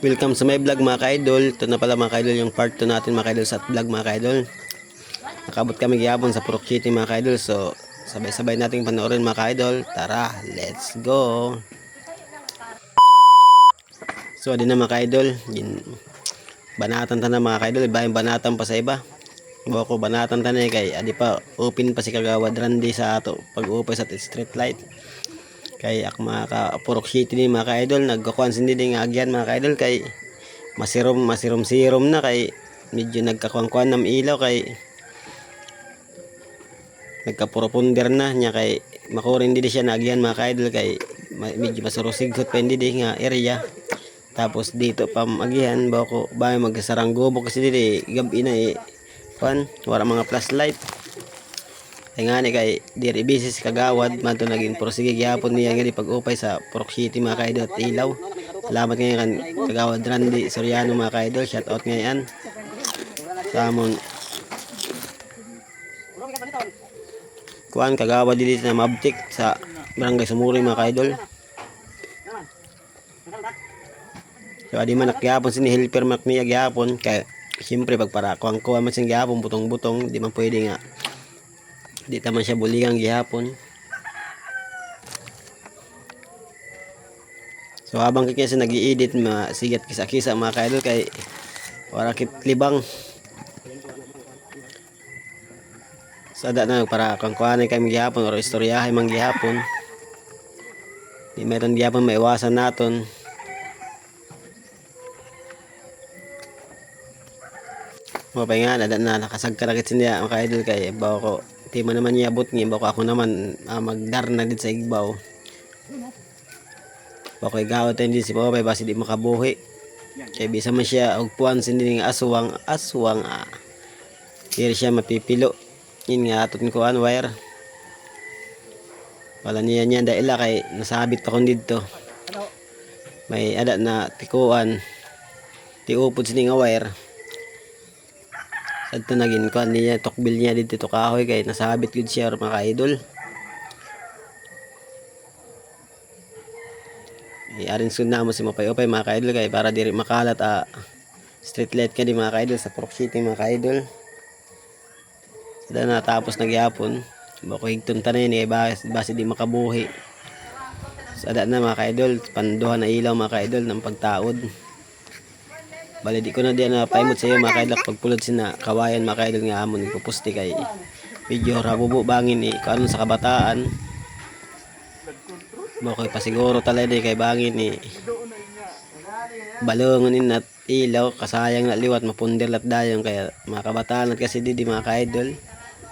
Welcome sa my vlog mga ka-idol. Ito na pala mga ka-idol yung part 2 natin mga ka-idol sa vlog mga ka-idol. Nakabot kami gihapon sa Purok City mga ka-idol. So sabay-sabay nating panoorin mga ka-idol. Tara, let's go. So din na mga ka-idol, banatan ta na mga ka-idol. Iba yung banatan pa sa iba. Iba ko banatan ta na kay adi pa open pa si Kagawad Randy sa ato pag-upay sa street light. Kay ak mga ka-Purok City ni mga ka-idol nagkakuan sindi ding agyan mga ka-idol kay masirom na kay medyo nagkakuan ng ilaw kay nagkapurupunder na niya kay makurin di siya nagyan mga ka-idol kay medyo masurusigot pa hindi di nga area. Tapos dito pa magihan bako ba magsarang gubo kasi dili gabi na kuan wala mga flashlight. Kaya nga ni kay diri busy si Kagawad man to naging prosige gyapon niya nga di pag-upay sa Purok City mga ka-idol at ilaw. Salamat ngayon kan Kagawad Randy Soriano mga ka-idol, shout out ngayon sa amon kuan Kagawad dili na mabtik sa Barangay Sumuri mga ka-idol. So adi man nagyapon si ni helper mak niya gyapon kay siyempre pag para kuan man sing gyapon butong-butong di man pwede nga di taman siya buligang gihapon. So habang kaya siya nag-i-edit masigat kisa-kisa mga ka-idol kay wala kit libang. Sada na para kung kuanay kami gihapon or istoryahay man gihapon. Di meron gihapon maiwasan naton. Mapay nga na nakasagka na kit niya mga ka-idol kay bawa ko di man naman niya abot nga bako ako naman magdar na din sa igbaw. Bako igawat din si Popay basi di makabuhi. Kaya bisa man siya ugpuan sindi ng aswang diri siya mapipilo. Yun nga atot ko an wire. Wala niya daila kay nasabit pa kon didto. May ada na tikuan. Tiupod sini nga wire. Adto nagin ko niya tokbil niya dito to kahoy kay nasabit gud siya mga ka-idol. Arin sud na mo si Mapay-upay mga ka-idol kay para diri makalat street light ka di mga ka-idol sa Purok City mga ka-idol. Sada na tapos nagyapon bako higton tanan ni base di makabuhi. Sada na mga ka-idol panduhan na ilaw mga ka-idol ng pagtaod. Bali di ko na diyan na paimot sa iyo mga ka-idol pagpulod sina kawayan mga ka-idol nga amon nagpupusti kay video rabubo bangin kanon sa kabataan. Bako pasiguro talaga di kay bangin balongon at ilaw kasayang na liwat mapunder lat dayon kaya mga kabataan at kasi di mga ka-idol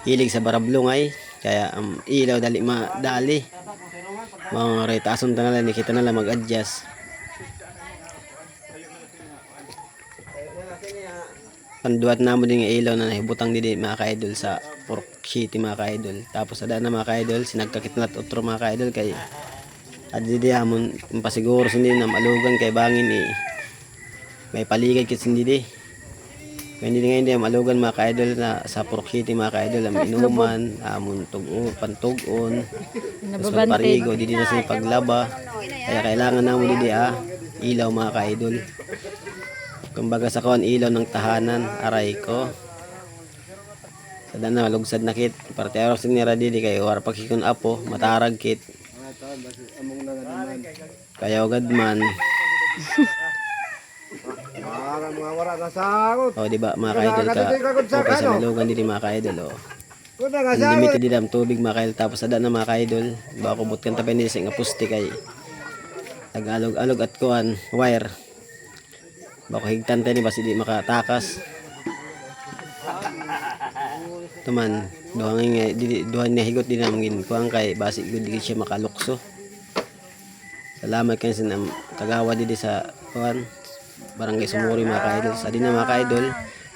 hilig sa barablungay kaya ilaw dali madali mga retason tanala ni kita nala mag-adjust. Panduat namo din nga ilaw na nahibutang didi mga ka-idol sa Purok City mga ka-idol. Tapos ada na mga ka-idol sinagkakit na otro mga ka-idol kay adi di amon pasiguro sindi na malugan kay bangin may paligid kit sindi di. Kaya hindi nga hindi malugan mga ka-idol na sa Purok City mga ka-idol am inuman amon pantugon. Tapos parigo didi na sa paglaba. Kaya kailangan namo didi ilaw mga ka-idol. Kumbaga sa kuan ilaw ng tahanan aray ko. Sada na lugsad na kit parte araw sin ni dili kay war pagkikon apo matarag kit. Kaya ugad man. Oh di ba mga ka-idol ka. Okay sa malugan dili mga ka-idol unlimited din ang tubig mga ka-idol tapos sada na mga ka-idol baka kubot kan tapay ni sing pusti kay tagalog-alog at kuan wire. Bako higtan tayo ni basi di makatakas. Tuman duhang nga higot din namangin kuang kay basi gud di siya makalukso. Salamat kayo sa Kagawad didi sa kuan Barangay Sumuri mga ka-idol. Sa din na mga ka-idol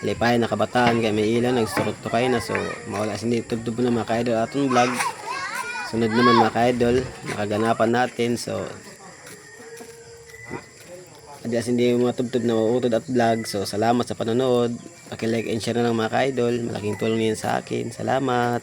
lipay na kabataan kay may ilan nagsurot to kayo na so mawala sindi tubtub na mga ka-idol atong vlog. Sunod naman mga ka-idol nakaganapan natin so Adias hindi mga tubtub na mautod at vlog. So salamat sa panonood. Paki-like and share na lang mga ka-idol. Malaking tulong yan sa akin. Salamat.